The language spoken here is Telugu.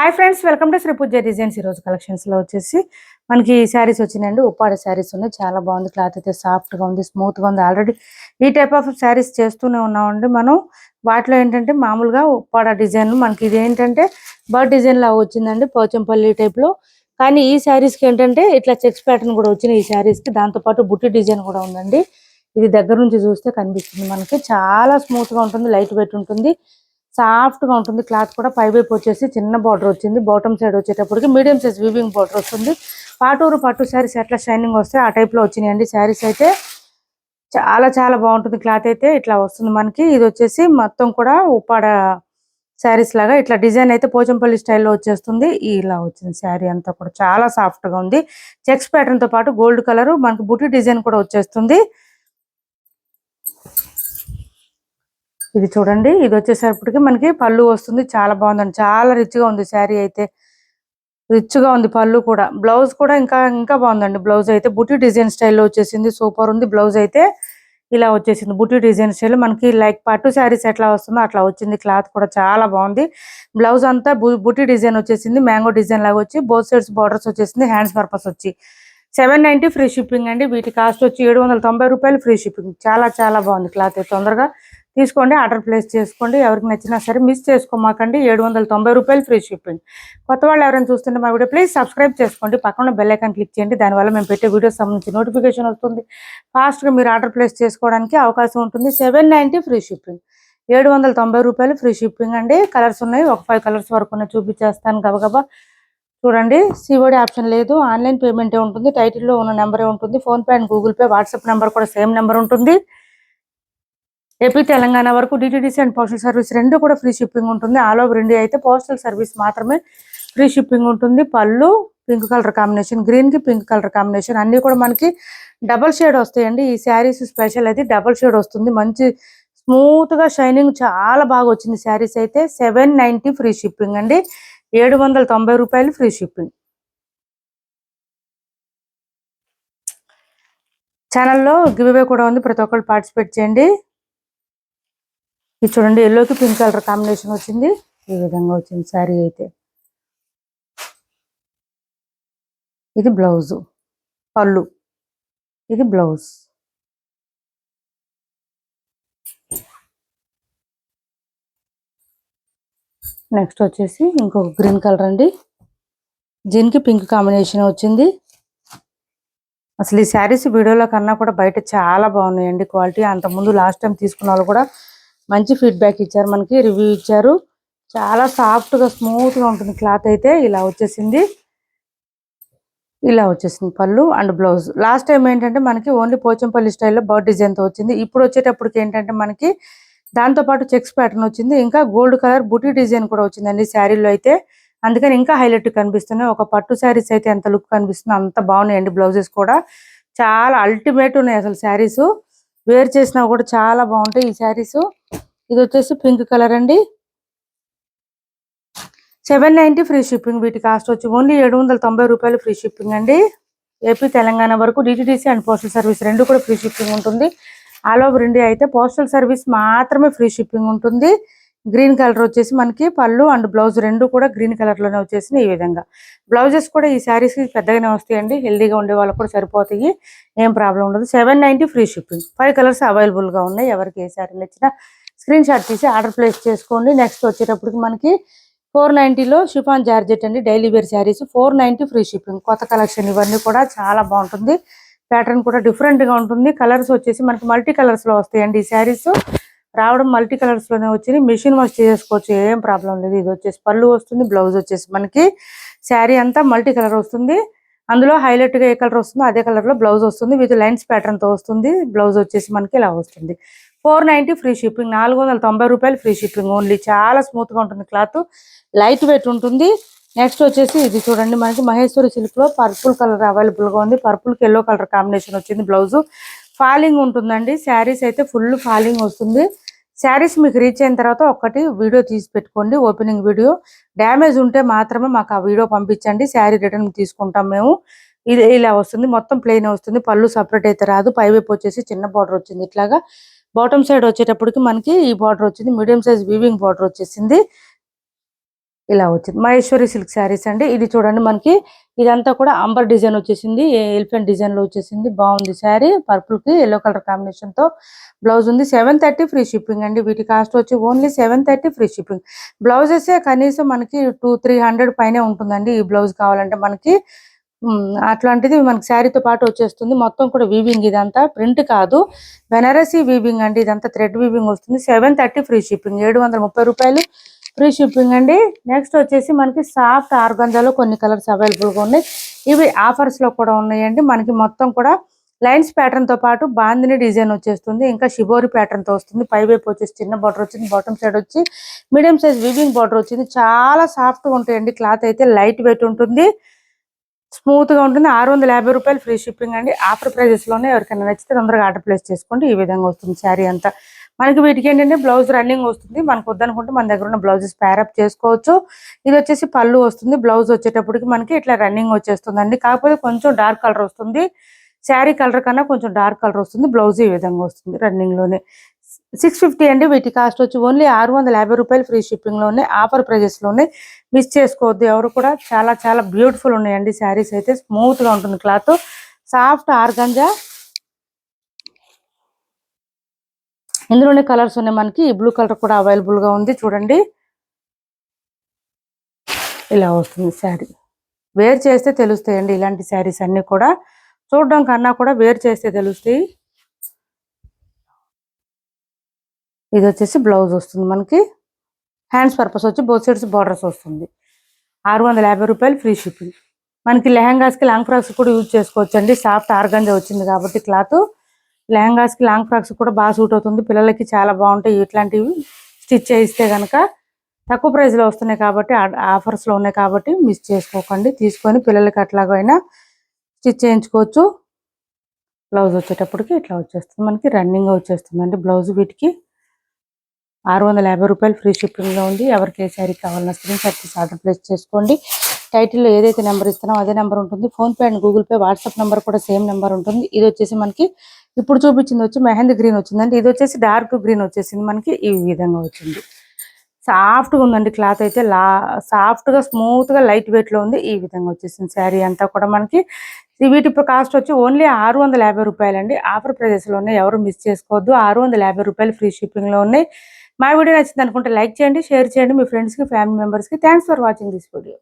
Hi friends, welcome to Shri Pooja designs. ఈరోజు కలెక్షన్స్లో వచ్చేసి మనకి శారీస్ వచ్చినాయండి. ఉప్పాడ శారీస్ ఉన్నాయి. చాలా బాగుంది. క్లాత్ అయితే సాఫ్ట్గా ఉంది, స్మూత్గా ఉంది. ఆల్రెడీ ఈ టైప్ ఆఫ్ శారీస్ చేస్తూనే ఉన్నామండి మనం. వాటిలో ఏంటంటే మామూలుగా ఉప్పాడ డిజైన్, మనకి ఇది ఏంటంటే బర్డ్ డిజైన్ లా వచ్చిందండి, పోచంపల్లి టైప్లో. కానీ ఈ శారీస్కి ఏంటంటే ఇట్లా చెక్స్ ప్యాటర్న్ కూడా వచ్చింది ఈ శారీస్కి. దాంతోపాటు బుట్టి డిజైన్ కూడా ఉందండి. ఇది దగ్గర నుంచి చూస్తే కనిపిస్తుంది మనకి. చాలా స్మూత్గా ఉంటుంది, లైట్ వెయిట్ ఉంటుంది, సాఫ్ట్ గా ఉంటుంది. క్లాత్ కూడా పై వైపు వచ్చేసి చిన్న బార్డర్ వచ్చింది. బాటమ్ సైడ్ వచ్చేటప్పటికి మీడియం సైజ్ వీవింగ్ బార్డర్ వస్తుంది. పాటూరు పట్టు శారీస్ ఎట్లా షైనింగ్ వస్తే ఆ టైప్ లో వచ్చినాయండి శారీస్ అయితే. చాలా చాలా బాగుంటుంది. క్లాత్ అయితే ఇట్లా వస్తుంది మనకి. ఇది వచ్చేసి మొత్తం కూడా ఉప్పాడ శారీస్ లాగా ఇట్లా డిజైన్ అయితే పోచంపల్లి స్టైల్లో వచ్చేస్తుంది. ఇలా వచ్చింది శారీ అంతా కూడా చాలా సాఫ్ట్ గా ఉంది. చెక్స్ ప్యాటర్న్ తో పాటు గోల్డ్ కలర్ మనకి బుట్టి డిజైన్ కూడా వచ్చేస్తుంది. ఇది చూడండి, ఇది వచ్చేసరికి మనకి పళ్ళు వస్తుంది. చాలా బాగుందండి, చాలా రిచ్ గా ఉంది శారీ అయితే. రిచ్ గా ఉంది పళ్ళు కూడా. బ్లౌజ్ కూడా ఇంకా ఇంకా బాగుందండి. బ్లౌజ్ అయితే బుట్టి డిజైన్ స్టైల్లో వచ్చేసింది. సూపర్ ఉంది. బ్లౌజ్ అయితే ఇలా వచ్చేసింది బుట్టి డిజైన్ స్టైల్. మనకి లైక్ పట్టు శారీస్ ఎట్లా వస్తుందో అట్లా వచ్చింది. క్లాత్ కూడా చాలా బాగుంది. బ్లౌజ్ అంతా బుట్టి డిజైన్ వచ్చేసింది. మ్యాంగో డిజైన్ లాగా వచ్చి బోత్ సైడ్స్ బార్డర్స్ వచ్చేసింది. హ్యాండ్స్ పర్పస్ వచ్చి 790 ఫ్రీ షిప్పింగ్ అండి. వీటి కాస్ట్ వచ్చి 790 రూపాయలు ఫ్రీ షిప్పింగ్. చాలా చాలా బాగుంది క్లాత్ అయితే. తొందరగా తీసుకోండి, ఆర్డర్ ప్లేస్ చేసుకోండి. ఎవరికి నచ్చినా సరే మిస్ చేసుకోమాకండి. 790 రూపాయలు ఫ్రీ షిప్పింగ్. కొత్త వాళ్ళు ఎవరైనా చూస్తుంటే మా వీడియో ప్లీజ్ సబ్స్క్రైబ్ చేసుకోండి. పక్కన బెల్ ఐకాన్ క్లిక్ చేయండి. దానివల్ల మేము పెట్టే వీడియోస్ సంబంధించి నోటిఫికేషన్ వస్తుంది. ఫాస్ట్గా మీరు ఆర్డర్ ప్లేస్ చేసుకోవడానికి అవకాశం ఉంటుంది. 790 ఫ్రీ షిప్పింగ్. 790 రూపాయలు ఫ్రీ షిప్పింగ్ అండి. కలర్స్ ఉన్నాయి, ఒక 5 కలర్స్ వరకు ఉన్నాయి. చూపించేస్తాను గబగబా. చూడండి, సిఓడి ఆప్షన్ లేదు, ఆన్లైన్ పేమెంటే ఉంటుంది. టైటిల్లో ఉన్న నెంబరే ఉంటుంది. PhonePe and Google pay, WhatsApp number కూడా సేమ్ నెంబర్ ఉంటుంది. ఏపీ తెలంగాణ వరకు డిటిడిసి అండ్ పోస్టల్ సర్వీస్ రెండు కూడా ఫ్రీ షిప్పింగ్ ఉంటుంది. ఆల్ ఓవర్ ఇండియా అయితే పోస్టల్ సర్వీస్ మాత్రమే ఫ్రీ షిప్పింగ్ ఉంటుంది. పళ్ళు పింక్ కలర్ కాంబినేషన్, గ్రీన్ కి పింక్ కలర్ కాంబినేషన్ అన్ని కూడా మనకి డబల్ షేడ్ వస్తాయండి. ఈ శారీస్ స్పెషల్ అయితే డబల్ షేడ్ వస్తుంది. మంచి స్మూత్ గా షైనింగ్ చాలా బాగా వచ్చింది శారీస్ అయితే. 790 ఫ్రీ షిప్పింగ్ అండి. 790 రూపాయలు ఫ్రీ షిప్పింగ్. ఛానల్లో గివ్ అవే కూడా ఉంది, ప్రతి ఒక్కరు పార్టిసిపేట్ చేయండి. ఇది చూడండి, ఎల్లోకి పింక్ కలర్ కాంబినేషన్ వచ్చింది. ఈ విధంగా వచ్చింది శారీ అయితే. ఇది బ్లౌజు, పళ్ళు, ఇది బ్లౌజ్. నెక్స్ట్ వచ్చేసి ఇంకొక గ్రీన్ కలర్ అండి. దీనికి పింక్ కాంబినేషన్ వచ్చింది. అసలు ఈ శారీస్ వీడియోలో కన్నా కూడా బయట చాలా బాగున్నాయండి క్వాలిటీ. అంతకుముందు లాస్ట్ టైం తీసుకున్న వాళ్ళు కూడా మంచి ఫీడ్బ్యాక్ ఇచ్చారు, మనకి రివ్యూ ఇచ్చారు. చాలా సాఫ్ట్గా స్మూత్గా ఉంటుంది క్లాత్ అయితే. ఇలా వచ్చేసింది, ఇలా వచ్చేసింది పళ్ళు అండ్ బ్లౌజ్. లాస్ట్ టైం ఏంటంటే మనకి ఓన్లీ పోచంపల్లి స్టైల్లో బర్డ్ డిజైన్తో వచ్చింది. ఇప్పుడు వచ్చేటప్పటికి ఏంటంటే మనకి దాంతోపాటు చెక్స్ ప్యాటర్న్ వచ్చింది. ఇంకా గోల్డ్ కలర్ బుటీ డిజైన్ కూడా వచ్చిందండి శారీలో అయితే. అందుకని ఇంకా హైలైట్ కనిపిస్తున్నాయి. ఒక పట్టు శారీస్ అయితే ఎంత లుక్ కనిపిస్తుందో అంత బాగున్నాయండి. బ్లౌజెస్ కూడా చాలా అల్టిమేట్ ఉన్నాయి అసలు శారీస్. వేర్ చేసినా కూడా చాలా బాగుంటాయి ఈ శారీస్. ఇది వచ్చేసి పింక్ కలర్ అండి. 790 ఫ్రీ షిప్పింగ్. వీటి కాస్ట్ వచ్చి ఓన్లీ 790 రూపాయలు ఫ్రీ షిప్పింగ్ అండి. ఏపీ తెలంగాణ వరకు డిటిడిసి అండ్ పోస్టల్ సర్వీస్ రెండు కూడా ఫ్రీ షిప్పింగ్ ఉంటుంది. ఆల్ ఓవర్ ఇండియా అయితే పోస్టల్ సర్వీస్ మాత్రమే ఫ్రీ షిప్పింగ్ ఉంటుంది. గ్రీన్ కలర్ వచ్చేసి మనకి పళ్ళు అండ్ బ్లౌజ్ రెండు కూడా గ్రీన్ కలర్ లోనే వచ్చేసి ఈ విధంగా. బ్లౌజెస్ కూడా ఈ శారీస్ కి పెద్దగానే వస్తాయండి. హెల్దీగా ఉండే వాళ్ళకి కూడా సరిపోతాయి, ఏం ప్రాబ్లం ఉండదు. 790 ఫ్రీ షిప్పింగ్. 5 కలర్స్ అవైలబుల్ గా ఉన్నాయి. ఎవరికి ఏ శారీ నచ్చినా స్క్రీన్ షాట్ తీసి ఆర్డర్ ప్లేస్ చేసుకోండి. నెక్స్ట్ వచ్చేటప్పటికి మనకి 490లో షిఫాన్ జార్జెట్ అండి, daily wear saris. 490 free shipping. కొత్త కలెక్షన్ ఇవన్నీ కూడా చాలా బాగుంటుంది. ప్యాటర్న్ కూడా డిఫరెంట్ గా ఉంటుంది. కలర్స్ వచ్చేసి మనకి మల్టీ కలర్స్ లో వస్తాయండి ఈ శారీస్. రావడం మల్టీ కలర్స్ లోనే వచ్చింది. మిషన్ వాష్ చేసుకోవచ్చు, ఏం ప్రాబ్లం లేదు. ఇది వచ్చేసి పళ్ళు వస్తుంది, బ్లౌజ్ వచ్చేసి మనకి శారీ అంతా మల్టీ కలర్ వస్తుంది. అందులో హైలైట్ గా ఏ కలర్ వస్తుందో అదే కలర్ లో బ్లౌజ్ వస్తుంది. విత్ లైన్స్ ప్యాటర్న్ తో వస్తుంది. బ్లౌజ్ వచ్చేసి మనకి ఇలా వస్తుంది. 490 ఫ్రీ షిప్పింగ్. 490 రూపాయలు ఫ్రీ షిప్పింగ్ ఓన్లీ. చాలా స్మూత్ గా ఉంటుంది క్లాత్, లైట్ వెయిట్ ఉంటుంది. నెక్స్ట్ వచ్చేసి ఇది చూడండి, మనకి మహేశ్వరి సిల్క్ లో పర్పుల్ కలర్ అవైలబుల్ గా ఉంది. పర్పుల్ కి ఎల్లో కలర్ కాంబినేషన్ వచ్చింది. బ్లౌజ్ ఫాలింగ్ ఉంటుందండి. శారీస్ అయితే ఫుల్ ఫాలింగ్ వస్తుంది. శారీస్ మీకు రీచ్ అయిన తర్వాత ఒక్కటి వీడియో తీసి పెట్టుకోండి, ఓపెనింగ్ వీడియో. డ్యామేజ్ ఉంటే మాత్రమే మాకు ఆ వీడియో పంపించండి, శారీ రిటర్న్ తీసుకుంటాం మేము. ఇది ఇలా వస్తుంది, మొత్తం ప్లెయిన్ వస్తుంది. పళ్ళు సపరేట్ అయితే రాదు. పైవైపు వచ్చేసి చిన్న బార్డర్ వచ్చింది ఇట్లాగా. బాటమ్ సైడ్ వచ్చేటప్పటికి మనకి ఈ బార్డర్ వచ్చింది. మీడియం సైజ్ వీవింగ్ బార్డర్ వచ్చేసింది. ఇలా వచ్చింది మహేశ్వరి సిల్క్ శారీస్ అండి. ఇది చూడండి మనకి ఇదంతా కూడా అంబర్ డిజైన్ వచ్చేసింది, ఎలిఫెంట్ డిజైన్ లో వచ్చేసింది. బాగుంది శారీ, పర్పుల్ కి ఎల్లో కలర్ కాంబినేషన్ తో బ్లౌజ్ ఉంది. 730 ఫ్రీ షిప్పింగ్ అండి. వీటి కాస్ట్ వచ్చి ఓన్లీ 730 ఫ్రీ షిప్పింగ్. బ్లౌజెస్ కనీసం మనకి 200-300 పైనే ఉంటుందండి. ఈ బ్లౌజ్ కావాలంటే మనకి అట్లాంటిది మనకి శారీతో పాటు వచ్చేస్తుంది. మొత్తం కూడా వీవింగ్, ఇదంతా ప్రింట్ కాదు, బెనారసీ వీవింగ్ అండి. ఇదంతా థ్రెడ్ వీవింగ్ వస్తుంది. 730 ఫ్రీ షిప్పింగ్, 730 రూపాయలు ఫ్రీ షిప్పింగ్ అండి. నెక్స్ట్ వచ్చేసి మనకి సాఫ్ట్ ఆర్గంజాలో కొన్ని కలర్స్ అవైలబుల్ గా ఉన్నాయి. ఇవి ఆఫర్స్ లో కూడా ఉన్నాయండి. మనకి మొత్తం కూడా లైన్స్ ప్యాటర్న్ తో పాటు బాందిని డిజైన్ వచ్చేస్తుంది. ఇంకా షిబోరి ప్యాటర్న్ తో వస్తుంది. పై వైపు వచ్చేసి చిన్న బార్డర్ వచ్చింది, బాటమ్ సైడ్ వచ్చి మీడియం సైజ్ వీవింగ్ బార్డర్ వచ్చింది. చాలా సాఫ్ట్ గా ఉంటాయండి. క్లాత్ అయితే లైట్ వెయిట్ ఉంటుంది, స్మూత్ గా ఉంటుంది. 650 రూపాయలు ఫ్రీ షిప్పింగ్ అండి. ఆఫర్ ప్రైజెస్ లోనే ఎవరికైనా నచ్చితే తొందరగా ఆర్డర్ ప్లేస్ చేసుకోండి. ఈ విధంగా వస్తుంది శారీ అంతా. మనకి వీటికి ఏంటంటే బ్లౌజ్ రన్నింగ్ వస్తుంది. మనకు వద్దనుకుంటే మన దగ్గర ఉన్న బ్లౌజెస్ ప్యారప్ చేసుకోవచ్చు. ఇది వచ్చేసి పళ్ళు వస్తుంది. బ్లౌజ్ వచ్చేటప్పటికి మనకి ఇట్లా రన్నింగ్ వచ్చేస్తుందండి. కాకపోతే కొంచెం డార్క్ కలర్ వస్తుంది. శారీ కలర్ కన్నా కొంచెం డార్క్ కలర్ వస్తుంది. బ్లౌజ్ ఈ విధంగా వస్తుంది రన్నింగ్ లోనే. 650 అండి. వీటి కాస్ట్ వచ్చి ఓన్లీ 650 రూపాయలు ఫ్రీ షిప్పింగ్ లోనే, ఆఫర్ ప్రైజెస్ లోనే. మిస్ చేసుకోవద్దు ఎవరు కూడా. చాలా చాలా బ్యూటిఫుల్ ఉన్నాయండి శారీస్ అయితే. స్మూత్ గా ఉంటుంది క్లాత్, సాఫ్ట్ ఆర్గంజా. ఇందులోనే కలర్స్ ఉన్నాయి మనకి. బ్లూ కలర్ కూడా అవైలబుల్ గా ఉంది చూడండి. ఇలా వస్తుంది శారీ. వేర్ చేస్తే తెలుస్తాయండి ఇలాంటి శారీస్ అన్ని కూడా. చూడడం కన్నా కూడా వేర్ చేస్తే తెలుస్తాయి. ఇది వచ్చేసి బ్లౌజ్ వస్తుంది మనకి. హ్యాండ్స్ పర్పస్ వచ్చి బోత్ సైడ్స్ బార్డర్స్ వస్తుంది. 650 రూపాయలు ఫ్రీ షిప్పింగ్. మనకి లెహంగాస్ కి లాంగ్ ఫ్రాక్స్ కూడా యూజ్ చేసుకోవచ్చు అండి. సాఫ్ట్ ఆర్గంజా వచ్చింది కాబట్టి క్లాత్ లెహంగాస్ కి లాంగ్ ఫ్రాక్స్ కూడా బాగా సూట్ అవుతుంది. పిల్లలకి చాలా బాగుంటాయి ఇట్లాంటివి స్టిచ్ చేయిస్తే కనుక. తక్కువ ప్రైస్ లో వస్తున్నాయి కాబట్టి, ఆఫర్స్ లో ఉన్నాయి కాబట్టి మిస్ చేసుకోకండి. తీసుకొని పిల్లలకి అట్లాగైనా స్టిచ్ చేయించుకోవచ్చు. బ్లౌజ్ వచ్చేటప్పటికి ఇట్లా వచ్చేస్తుంది మనకి, రన్నింగ్ వచ్చేస్తుంది అండి బ్లౌజ్. వీటికి 650 రూపాయలు ఫ్రీ షిప్పింగ్ లో ఉంది. ఎవరికి ఏ శారీ కావాలన్నా స్క్రీన్ షాట్ తీసి ఆర్డర్ ప్లేస్ చేసుకోండి. టైటిల్లో ఏదైతే నెంబర్ ఇస్తానో అదే నెంబర్ ఉంటుంది. Phone pay and Google pay, WhatsApp number కూడా సేమ్ నెంబర్ ఉంటుంది. ఇది వచ్చేసి మనకి ఇప్పుడు చూపించింది వచ్చి మెహందీ గ్రీన్ వచ్చిందండి. ఇది వచ్చేసి డార్క్ గ్రీన్ వచ్చేసింది మనకి. ఈ విధంగా వచ్చింది. సాఫ్ట్ గా ఉందండి క్లాత్ అయితే. సాఫ్ట్ గా స్మూత్ గా లైట్ వెయిట్ లో ఉంది. ఈ విధంగా వచ్చేసింది శారీ అంతా కూడా మనకి. వీటి కాస్ట్ వచ్చి ఓన్లీ 650 రూపాయలు అండి. ఆఫర్ ప్రైజెస్ లో ఉన్నాయి, ఎవరు మిస్ చేసుకోవద్దు. 650 రూపాయలు ఫ్రీ షిప్పింగ్ లో ఉన్నాయి. మా వీడియో నచ్చింది అనుకుంటే లైక్ చేయండి, షేర్ చేయండి మీ ఫ్రెండ్స్ కి, ఫ్యామిలీ మెంబర్స్ కి. Thanks for watching this video.